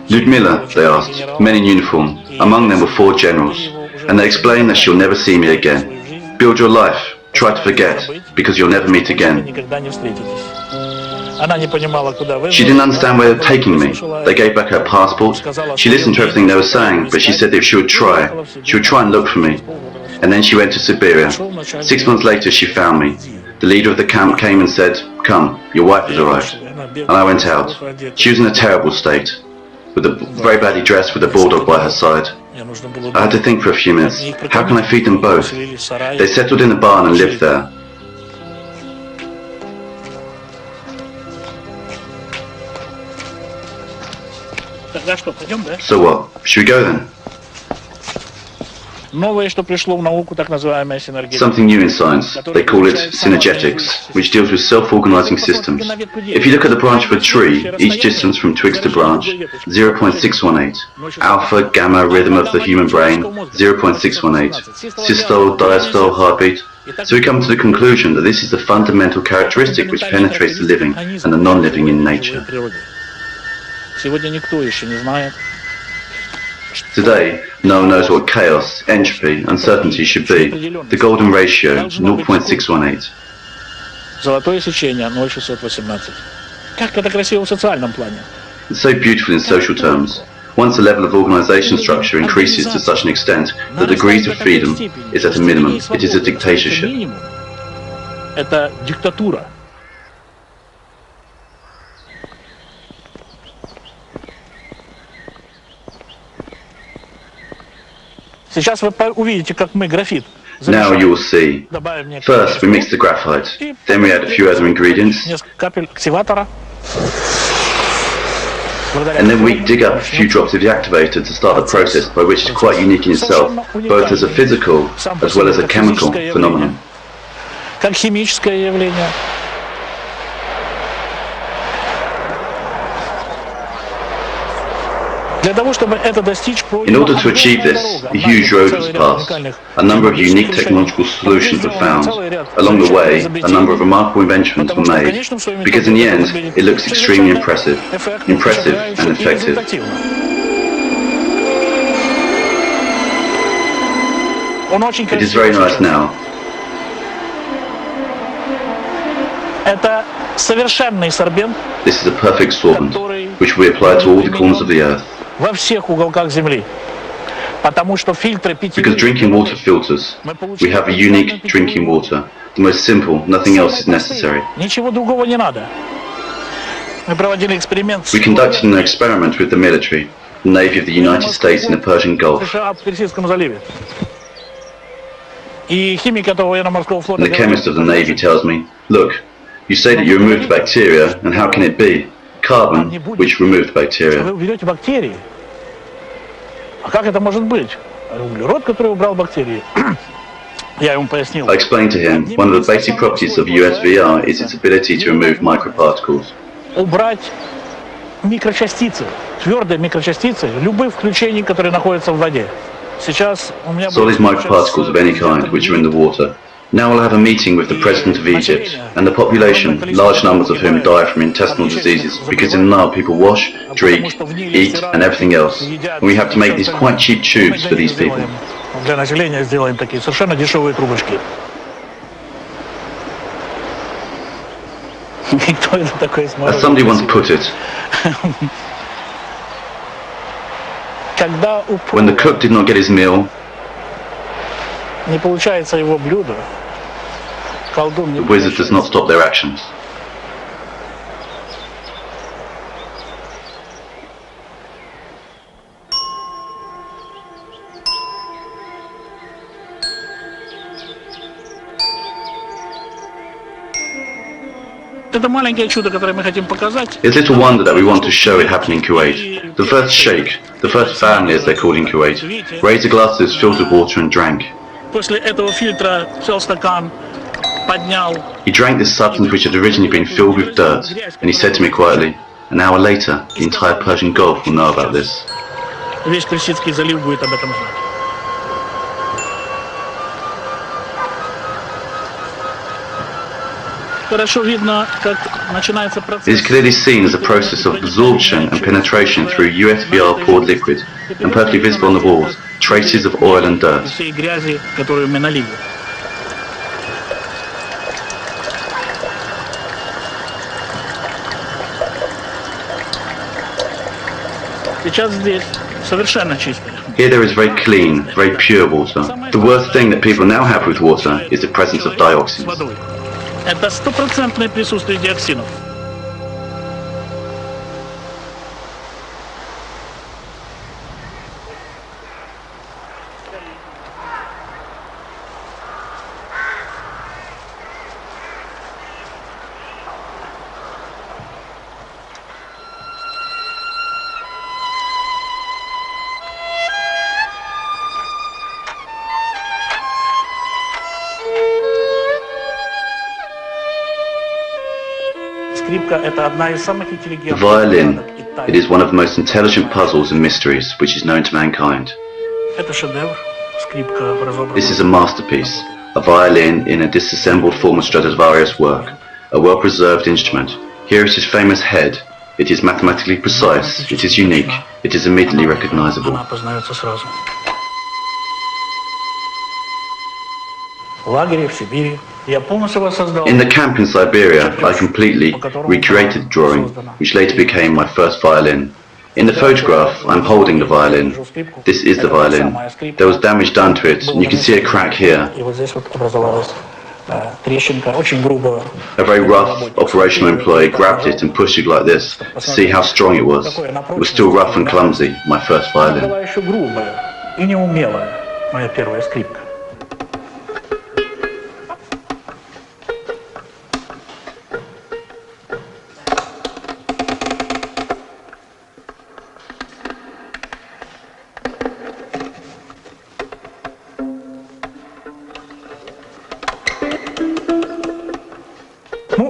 Ludmila, they asked, men in uniform. Among them were 4 generals, and they explained that she'll never see me again. Build your life, try to forget, because you'll never meet again. She didn't understand where they were taking me. They gave back her passport. She listened to everything they were saying, but she said that she would try and look for me. And then she went to Siberia. 6 months later she found me. The leader of the camp came and said, "Come, your wife has arrived." And I went out. She was in a terrible state, very badly dressed with a bulldog by her side. I had to think for a few minutes, how can I feed them both? They settled in a barn and lived there. So what? Should we go then? Something new in science. They call it Synergetics, which deals with self-organizing systems. If you look at the branch of a tree, each distance from twigs to branch, 0.618. Alpha, gamma, rhythm of the human brain, 0.618. Systole, diastole, heartbeat. So we come to the conclusion that this is the fundamental characteristic which penetrates the living and the non-living in nature. Today, no one knows what chaos, entropy, uncertainty should be. The golden ratio, 0.618. It's so beautiful in social terms. Once the level of organization structure increases to such an extent, the degrees of freedom is at a minimum. It is a dictatorship. Now you will see. First we mix the graphite, then we add a few other ingredients, and then we dig up a few drops of the activator to start the process, by which is quite unique in itself, both as a physical as well as a chemical phenomenon. In order to achieve this, a huge road was passed. A number of unique technological solutions were found. Along the way, a number of remarkable inventions were made, because in the end, it looks extremely impressive and effective. It is very nice now. This is a perfect sorbent, which we apply to all the corners of the earth. Because drinking water filters, we have a unique drinking water. The most simple, nothing else is necessary. We conducted an experiment with the military, the Navy of the United States in the Persian Gulf. And the chemist of the Navy tells me, "Look, you say that you removed bacteria, and how can it be? Carbon, which removed bacteria." I explained to him, one of the basic properties of USVR is its ability to remove microparticles. Solid microparticles of any kind which are in the water. Now I'll have a meeting with the President of Egypt and the population, large numbers of whom die from intestinal diseases, because in the Nile people wash, drink, eat and everything else. And we have to make these quite cheap tubes for these people. As somebody once put it, when the cook did not get his meal, the wizard does not stop their actions. It's little wonder that we want to show it happening in Kuwait. The first sheikh, the first family as they're called in Kuwait, raised a glass that was filled with water and drank. He drank this substance which had originally been filled with dirt, and he said to me quietly, "An hour later, the entire Persian Gulf will know about this." It is clearly seen as a process of absorption and penetration through USBR poured liquid, and perfectly visible on the walls, traces of oil and dirt. Here there is very clean, very pure water. The worst thing that people now have with water is the presence of dioxins. Это стопроцентное присутствие диоксинов. The violin, it is one of the most intelligent puzzles and mysteries which is known to mankind. This is a masterpiece, a violin in a disassembled form of Stradivarius work, a well-preserved instrument. Here is his famous head. It is mathematically precise, it is unique, it is immediately recognizable. In the camp in Siberia, I completely recreated the drawing, which later became my first violin. In the photograph, I'm holding the violin. This is the violin. There was damage done to it, and you can see a crack here. A very rough operational employee grabbed it and pushed it like this to see how strong it was. It was still rough and clumsy, my first violin.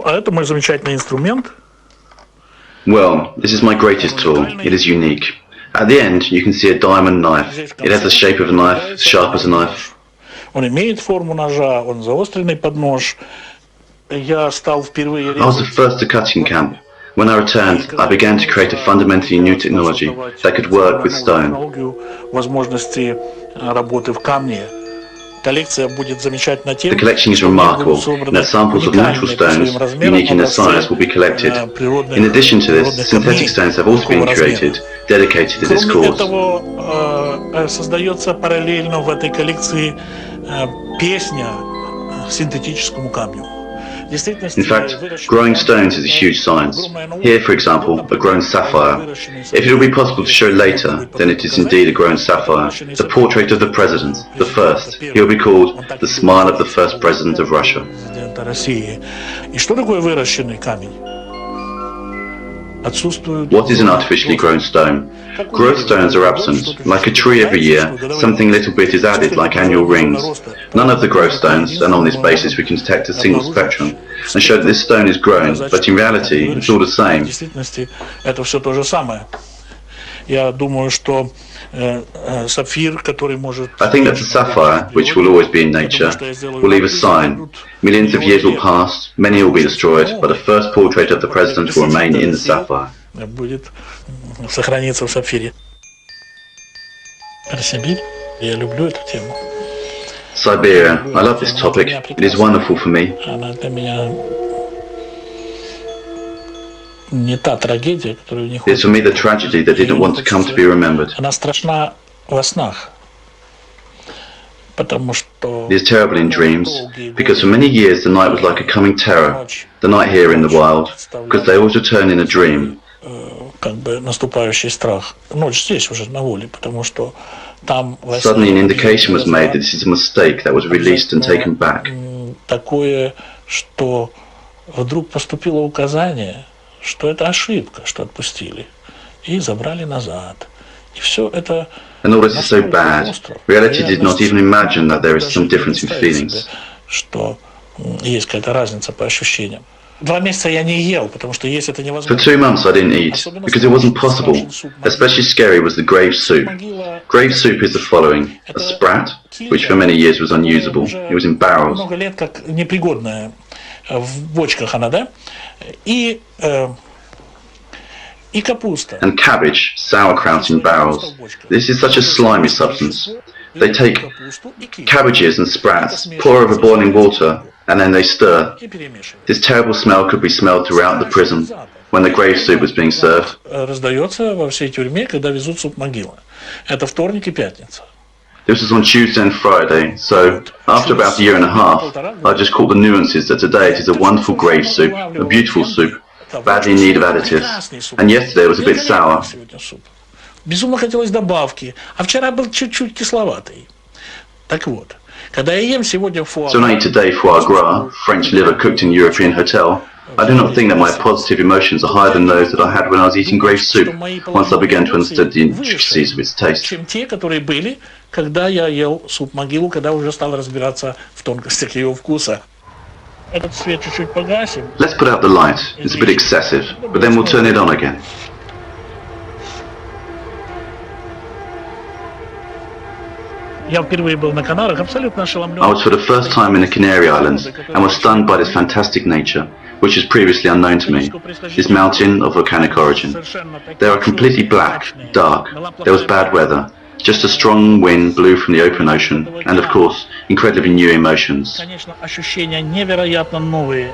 Это мой замечательный инструмент. Well, this is my greatest tool. It is unique. At the end, you can see a diamond knife. It has the shape of a knife, sharp as a knife. Он имеет форму ножа, он заостренный под нож. Я стал впервые... I was the first to cut in camp. When I returned, I began to create a fundamentally new technology that could work with stone. Возможности работы в камне. The collection is remarkable, and that samples of natural stones, unique in their size, will be collected. In addition to this, synthetic stones have also been created, dedicated to this cause. Создается параллельно в этой коллекции песня синтетическому камню. In fact, growing stones is a huge science. Here, for example, a grown sapphire. If it will be possible to show later, then it is indeed a grown sapphire. The portrait of the president, the first. He will be called the smile of the first president of Russia. И что такое выращенный камень? What is an artificially grown stone? Growth stones are absent. Like a tree every year, something little bit is added like annual rings. None of the growth stones, and on this basis we can detect a single spectrum, and show that this stone is grown, but in reality it's all the same. I think that the sapphire, which will always be in nature, will leave a sign. Millions of years will pass, many will be destroyed, but the first portrait of the president will remain in the sapphire. Siberia, I love this topic. It is wonderful for me. It is for me the tragedy that didn't want to come to be remembered. It is terrible in dreams, because for many years the night was like a coming terror, the night here in the wild, because they always return in a dream. Suddenly an indication was made that this is a mistake that was released and taken back. Что это ошибка, что отпустили, и забрали назад. И все это... And all this is so bad. Reality did not even imagine that there is some difference in feelings. Что есть какая-то разница по ощущениям. 2 месяца я не ел, потому что есть это невозможно. For 2 months I didn't eat, because it wasn't possible. Especially scary was the grave soup. Grave soup is the following: a sprat, which for many years was unusable. It was in barrels. Много лет как непригодное. в бочках она, да, и капуста. And cabbage, sauerkraut in barrels. This is such a slimy substance. They take cabbages and sprats, pour over boiling water, and then they stir. This terrible smell could be smelled throughout the prison when the grave soup was being served. Раздается во всей тюрьме, когда везут суп могилы. Это вторник и пятница. This was on Tuesday and Friday, so after about a year and a half, I just caught the nuances that today it is a wonderful grave soup, a beautiful soup, badly in need of additives, and yesterday it was a bit sour. Безумно хотелось добавки, а вчера был чуть-чуть кисловатый. Так вот, когда я ем сегодня фуа So when I eat today foie gras, French liver cooked in a European hotel, I do not think that my positive emotions are higher than those that I had when I was eating grave soup, once I began to understand the intricacies of its taste. чем те, которые были, когда я ел суп-могилу, когда уже стал разбираться в тонкостях его вкуса. Этот свет чуть-чуть погасим. Let's put out the light. It's a bit excessive, but then we'll turn it on again. Я впервые был на Канарах, абсолютно ошеломлен. I was for the first time in the Canary Islands and was stunned by this fantastic nature, which is previously unknown to me, this mountain of volcanic origin. They are completely black, dark, there was bad weather, just a strong wind blew from the open ocean, and of course, incredibly new emotions. Конечно, ощущения невероятно новые.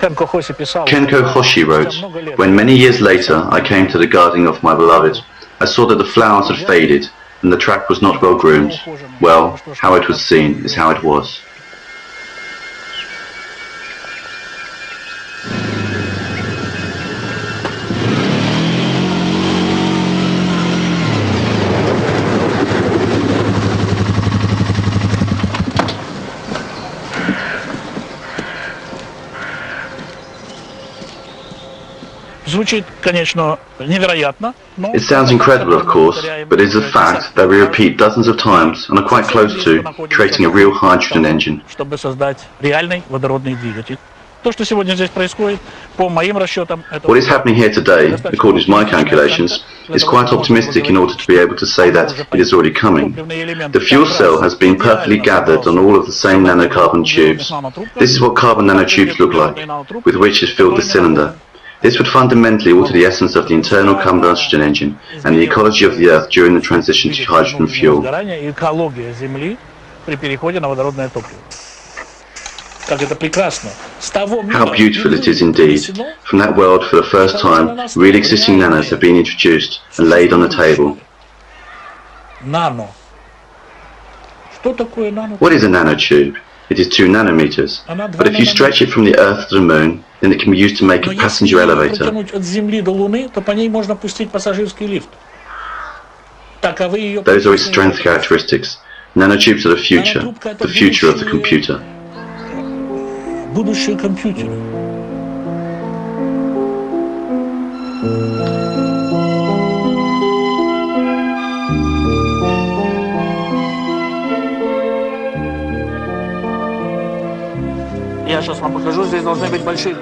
Kenko Hoshi wrote, "When many years later I came to the garden of my beloved, I saw that the flowers had faded, and the track was not well groomed. Well, how it was seen is how it was." Звучит, конечно, невероятно, но... It sounds incredible, of course, but it is a fact that we repeat dozens of times and are quite close to creating a real hydrogen engine. Чтобы создать реальный водородный двигатель. То, что сегодня здесь происходит, по моим расчетам, это... What is happening here today, according to my calculations, is quite optimistic in order to be able to say that it is already coming. The fuel cell has been perfectly gathered on all of the same nanocarbon tubes. This is what carbon nanotubes look like, with which is filled the cylinder. This would fundamentally alter the essence of the internal combustion engine and the ecology of the Earth during the transition to hydrogen fuel. Экология Земли при переходе на водородное топливо. Как это прекрасно. How beautiful it is indeed. From that world, for the first time, real existing nanos have been introduced and laid on the table. Nano. Что такое нано? What is a nanotube? It is 2 nanometers, but if you stretch it from the Earth to the Moon, then it can be used to make a passenger elevator. От Земли до Луны, то по ней можно пустить пассажирский лифт. Таковы ее... Those are its strength characteristics. Nanotubes are the future of the computer. Будущее компьютера.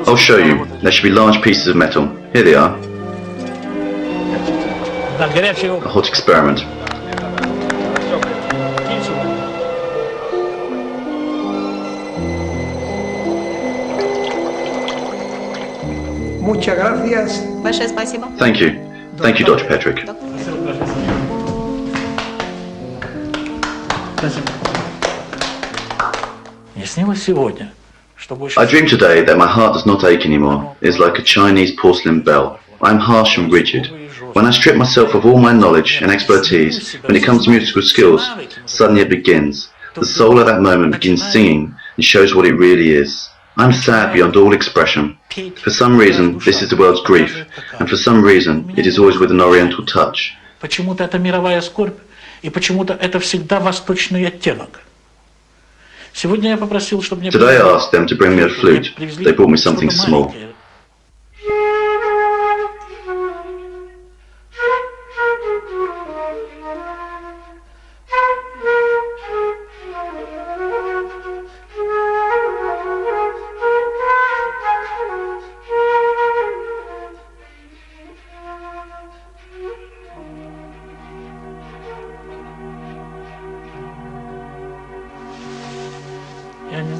I'll show you. There should be large pieces of metal. Here they are. A hot experiment. Muchas gracias. Большое спасибо. Thank you. Thank you, Dr. Petrik. Мне снилось сегодня. I dream today that my heart does not ache anymore. It is like a Chinese porcelain bell. I am harsh and rigid. When I strip myself of all my knowledge and expertise, when it comes to musical skills, suddenly it begins. The soul at that moment begins singing and shows what it really is. I am sad beyond all expression. For some reason, this is the world's grief, and for some reason, it is always with an oriental touch. Почему-то это мировая скорбь, и почему-то это всегда восточный оттенок. Сегодня я попросил, чтобы мне... Today I asked them to bring me a flute. They brought me something small.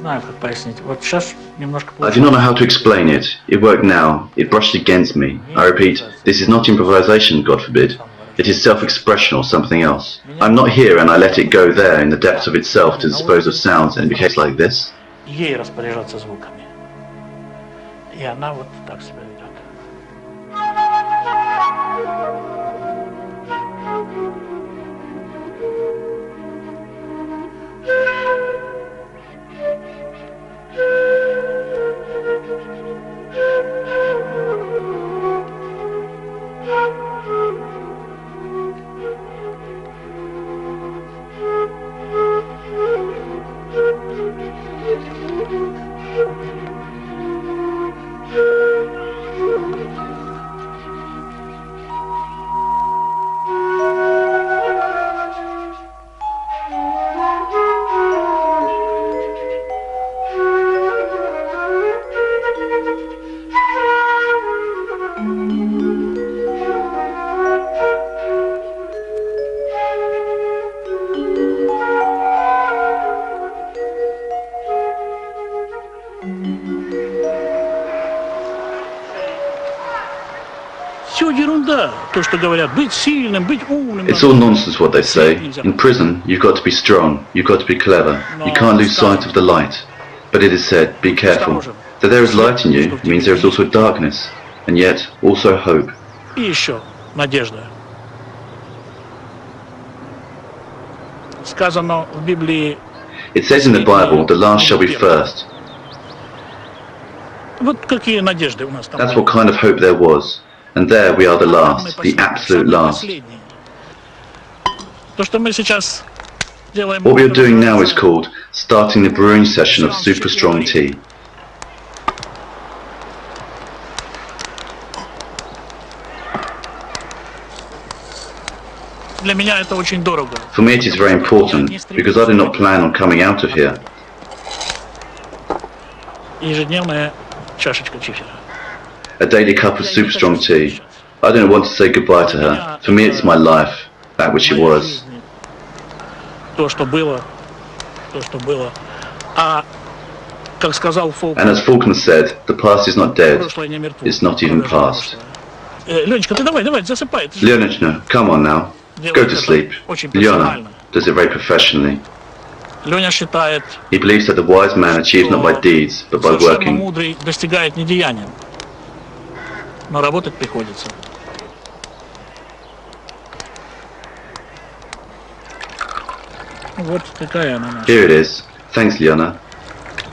знаю, как пояснить. Вот сейчас немножко I do not know how to explain it. It worked now. It brushed against me. I repeat, this is not improvisation, God forbid. It is self-expression or something else. I'm not here and I let it go there in the depths of itself to dispose of sounds and it behaves like this. Ей распоряжаться звуками. И она вот так себя ведет. Все ерунда, то, что говорят, быть сильным, быть умным. It's all nonsense what they say. In prison, you've got to be strong, you've got to be clever, you can't lose sight of the light. But it is said, be careful. That there is light in you means there is also darkness, and yet also hope. И еще надежда. Сказано в Библии. It says in the Bible, the last shall be first. Вот какие надежды у нас там. That's what kind of hope there was. And there we are the last, the absolute last. То, что мы сейчас делаем. What we are doing now is called starting the brewing session of super strong tea. Для меня это очень дорого. For me it is very important, because I do not plan on coming out of here. Ежедневная чашечка чифера. A daily cup of super strong tea. I don't want to say goodbye to her. For me it's my life, that which it was. То, что было, то, что было. А как сказал Фолкнер, And as Faulkner said, the past is not dead, it's not even past. Ленечка, ты давай, засыпай. Leonechna, come on now, go to sleep. Leona does it very professionally. Леня считает, He believes that the wise man achieves not by deeds, but by совершенно working. мудрый достигает не деянием, но работать приходится. Вот такая она наша. Here it is. Thanks, Leona.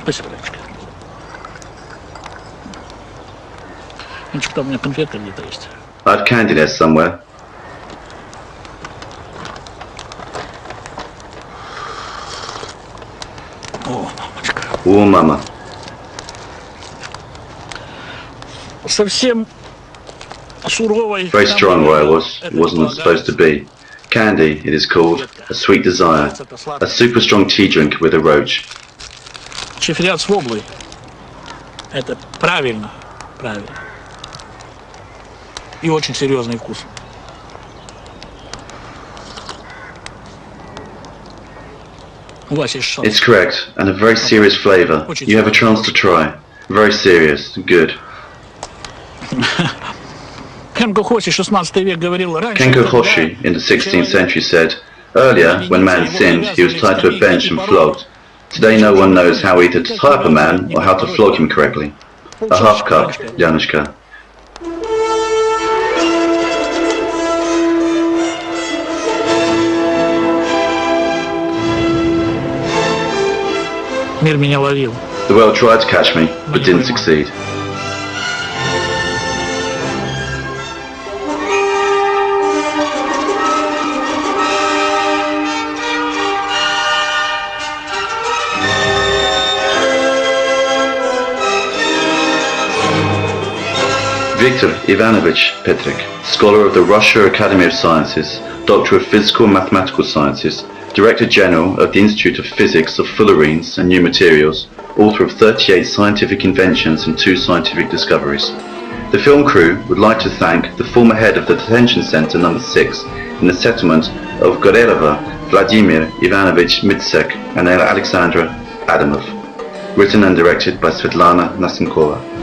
Спасибо, Ленечка. Ленечка, там у меня конфетка где-то есть. I have candy there somewhere. О, мамочка. Oh, mama. Совсем суровой. Very strong where I was. It wasn't supposed to be. Candy, it is called, a sweet desire. A super strong tea drink with a roach. Чифрят с воблой. Это правильно, правильно. И очень серьезный вкус. У вас есть шанс. It's correct, and a very serious flavour. You have a chance to try. Very serious, good. Kenko Hoshi, 16 век, говорил раньше. Kenko Hoshi in the 16th century said, earlier, when man sinned, he was tied to a bench and flogged. Today no one knows how either to tie up a man or how to flog him correctly. A half cup, Januszka. Мир меня ловил. The world tried to catch me, but didn't succeed. Viktor Ivanovich Petrik, scholar of the Russia Academy of Sciences, Doctor of Physical and Mathematical Sciences, Director General of the Institute of Physics of Fullerenes and New Materials, author of 38 scientific inventions and 2 scientific discoveries. The film crew would like to thank the former head of the detention center number 6 in the settlement of Gorelova, Vladimir Ivanovich Mitsek and Alexandra Adamov. Written and directed by Svetlana Nasimkova.